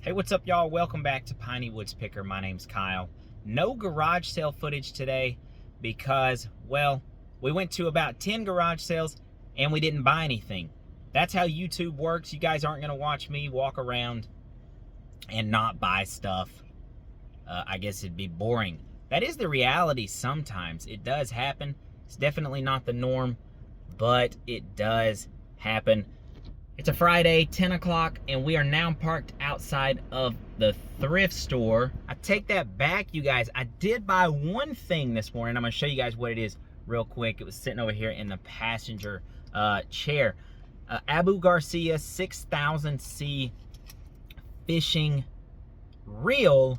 Hey, what's up, y'all? Welcome back to Piney Woods Picker. My name's Kyle. No garage sale footage today because, well, we went to about 10 garage sales and we didn't buy anything. That's how YouTube works. You guys aren't going to watch me walk around and not buy stuff. I guess it'd be boring. That is the reality sometimes. It does happen. It's definitely not the norm, but it does happen. It's a Friday, 10 o'clock, and we are now parked outside of the thrift store. I take that back, you guys. I did buy one thing this morning. I'm gonna show you guys what it is real quick. It was sitting over here in the passenger chair. Abu Garcia 6000C fishing reel.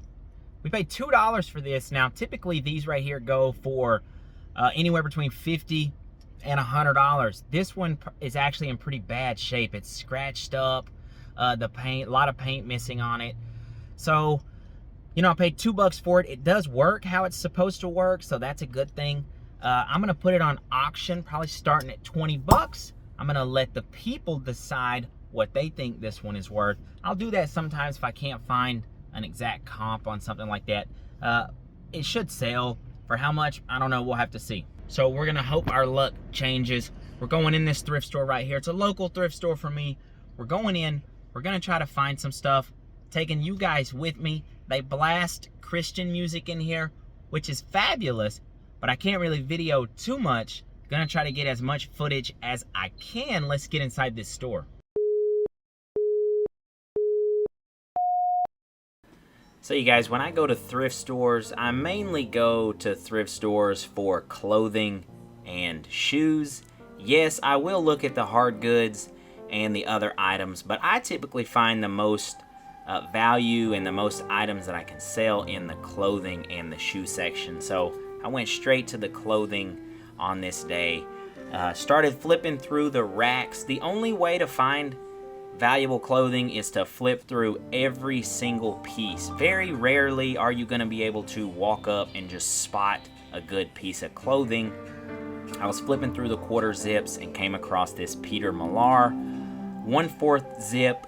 We paid $2 for this. Now, typically these right here go for anywhere between $50 and $100. This one is actually in pretty bad shape. It's scratched up, the paint, a lot of paint missing on it. So, you know, I paid $2 for it. It does work how it's supposed to work, so that's a good thing. I'm gonna put it on auction, probably starting at 20 bucks. I'm gonna let the people decide what they think this one is worth. I'll do that sometimes if I can't find an exact comp on something like that. It should sell. For how much, I don't know, we'll have to see. So we're gonna hope our luck changes. We're going in this thrift store right here. It's a local thrift store for me. We're going in, we're gonna try to find some stuff, taking you guys with me. They blast Christian music in here, which is fabulous, but I can't really video too much. Gonna try to get as much footage as I can. Let's get inside this store. So you guys, when I go to thrift stores, I mainly go to thrift stores for clothing and shoes. Yes, I will look at the hard goods and the other items, but I typically find the most value and the most items that I can sell in the clothing and the shoe section. So I went straight to the clothing on this day. Started flipping through the racks. The only way to find valuable clothing is to flip through every single piece. Very rarely are you going to be able to walk up and just spot a good piece of clothing. I was flipping through the quarter zips and came across this Peter Millar 1/4 zip.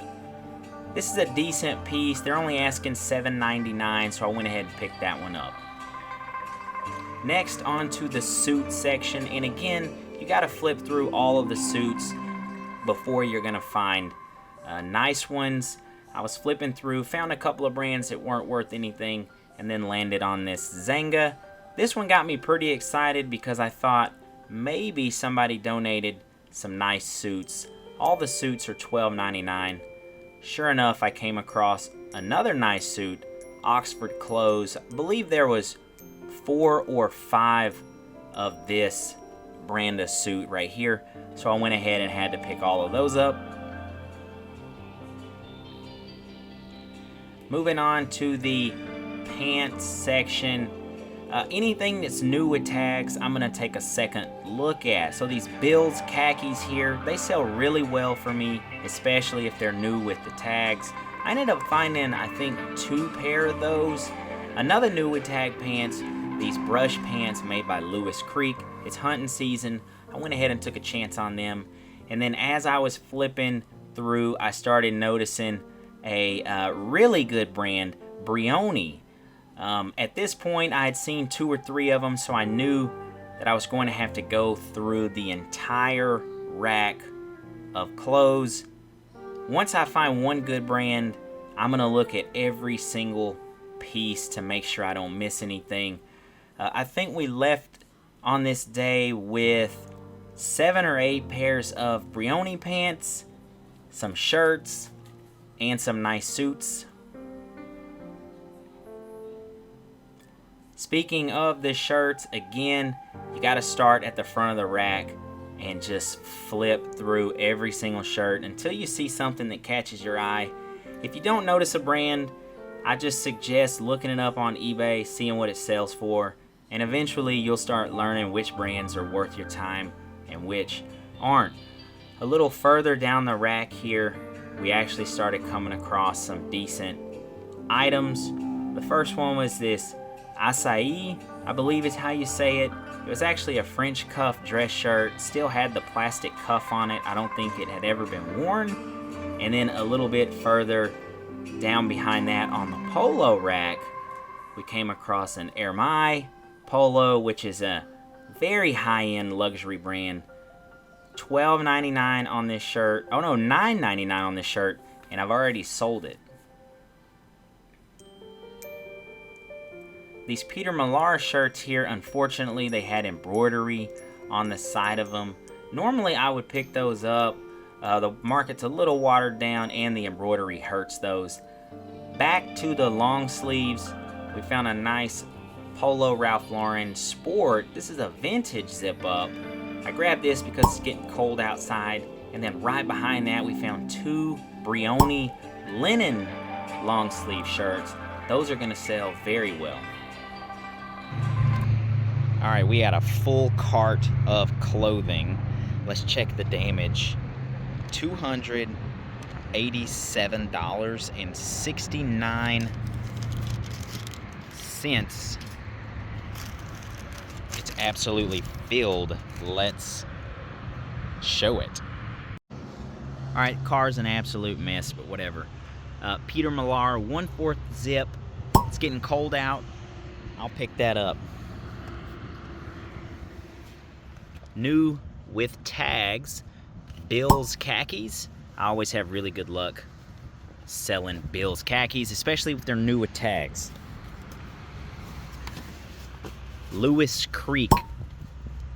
This is a decent piece. They're only asking $7.99, so I went ahead and picked that one up. Next, on to the suit section, and again, you got to flip through all of the suits before you're going to find nice ones. I was flipping through, found a couple of brands that weren't worth anything, and then landed on this Zenga. This one got me pretty excited because I thought maybe somebody donated some nice suits. All the suits are $12.99. Sure enough, I came across another nice suit, Oxford clothes. I believe there was 4 or 5 of this brand of suit right here, so I went ahead and had to pick all of those up. Moving on to the pants section. Anything that's new with tags, I'm gonna take a second look at. So these Bills khakis here, they sell really well for me, especially if they're new with the tags. I ended up finding, I think, 2 pair of those. Another new with tag pants, these brush pants made by Lewis Creek. It's hunting season. I went ahead and took a chance on them. And then as I was flipping through, I started noticing a really good brand, Brioni. At this point, I had seen 2 or 3 of them, so I knew that I was going to have to go through the entire rack of clothes. Once I find one good brand, I'm going to look at every single piece to make sure I don't miss anything. I think we left on this day with 7 or 8 pairs of Brioni pants, some shirts, and some nice suits. Speaking of the shirts, again, you got to start at the front of the rack and just flip through every single shirt until you see something that catches your eye. If you don't notice a brand, I just suggest looking it up on eBay, seeing what it sells for, and eventually you'll start learning which brands are worth your time and which aren't. A little further down the rack here, we actually started coming across some decent items. The first one was this acai, I believe is how you say it. It was actually a French cuff dress shirt, still had the plastic cuff on it. I don't think it had ever been worn. And then a little bit further down behind that on the polo rack, we came across an Hermes polo, which is a very high-end luxury brand. $12.99 on this shirt. Oh no, $9.99 on this shirt, and I've already sold it. These Peter Millar shirts here, unfortunately, they had embroidery on the side of them. Normally, I would pick those up. The market's a little watered down, and the embroidery hurts those. Back to the long sleeves, we found a nice Polo Ralph Lauren Sport. This is a vintage zip-up. I grabbed this because it's getting cold outside. And then right behind that, we found two Brioni linen long sleeve shirts. Those are going to sell very well. All right, we had a full cart of clothing. Let's check the damage. $287.69. It's absolutely filled. Let's show it. All right, car's an absolute mess, but whatever. Peter Millar, 1/4 zip. It's getting cold out. I'll pick that up. New with tags, Bill's khakis. I always have really good luck selling Bill's khakis, especially if they're new with tags. Lewis Creek,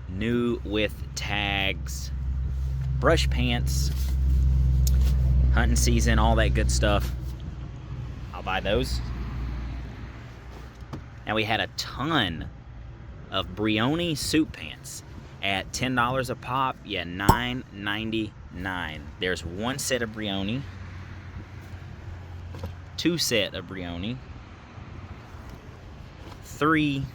new with tags. Brush pants, hunting season, all that good stuff. I'll buy those. Now we had a ton of Brioni suit pants at $10 a pop. Yeah, $9.99. There's one set of Brioni, two set of Brioni, 3,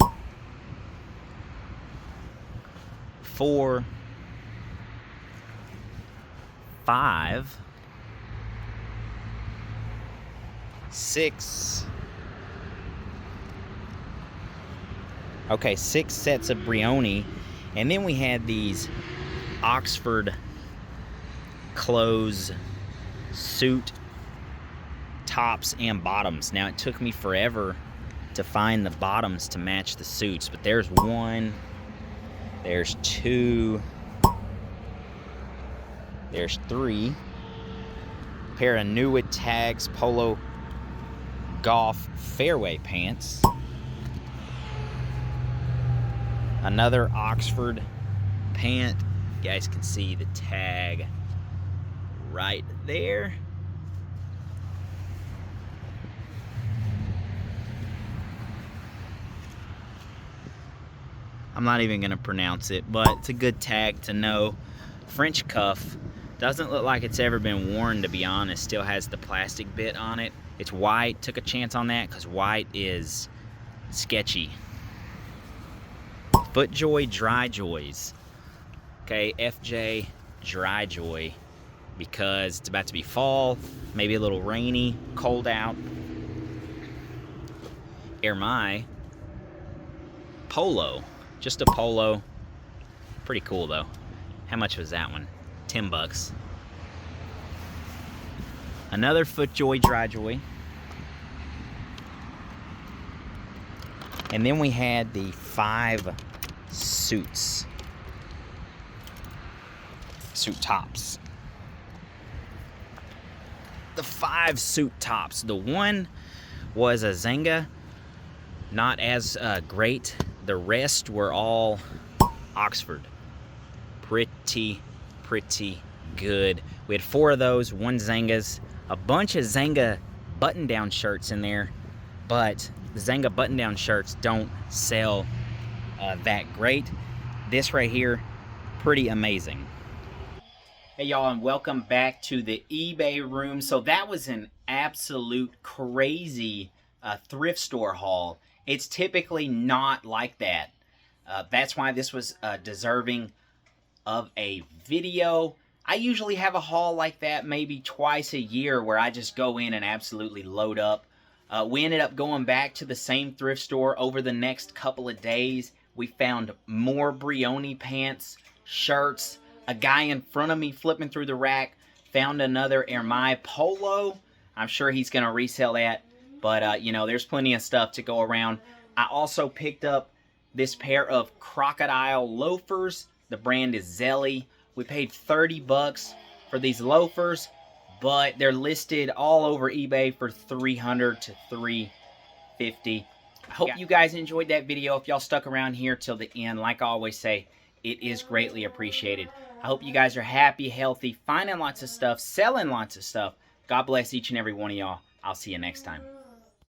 4, 5, 6. Okay, 6 sets of Brioni. And then we had these Oxford clothes suit tops and bottoms. Now, it took me forever to find the bottoms to match the suits, but there's 1, there's 2, there's 3. Pair of new with tags polo golf fairway pants. Another Oxford pant. You guys can see the tag right there. I'm not even gonna pronounce it, but it's a good tag to know. French cuff. Doesn't look like it's ever been worn, to be honest. Still has the plastic bit on it. It's white. Took a chance on that because white is sketchy. FootJoy Dry Joys. Okay, FJ Dry Joy, because it's about to be fall, maybe a little rainy, cold out. Hermes Polo, just a polo. Pretty cool though. How much was that one? $10. Another FootJoy Dry Joy. And then we had the 5 suit tops. The 5 suit tops. The one was a Zenga, not as great. The rest were all Oxford. Pretty good. We had 4 of those, 1 Zenga's, a bunch of Zenga button-down shirts in there, but the Zenga button-down shirts don't sell that great. This right here, pretty amazing. Hey y'all, and welcome back to the eBay room. So that was an absolute crazy thrift store haul. It's typically not like that. That's why this was deserving of a video. I usually have a haul like that maybe twice a year where I just go in and absolutely load up. We ended up going back to the same thrift store over the next couple of days. We found more Brioni pants, shirts, a guy in front of me flipping through the rack Found another Hermes polo. I'm sure he's going to resell that. But, you know, there's plenty of stuff to go around. I also picked up this pair of crocodile loafers. The brand is Zelly. We paid 30 bucks for these loafers, but they're listed all over eBay for $300 to $350. I hope you guys enjoyed that video. If y'all stuck around here till the end, like I always say, it is greatly appreciated. I hope you guys are happy, healthy, finding lots of stuff, selling lots of stuff. God bless each and every one of y'all. I'll see you next time.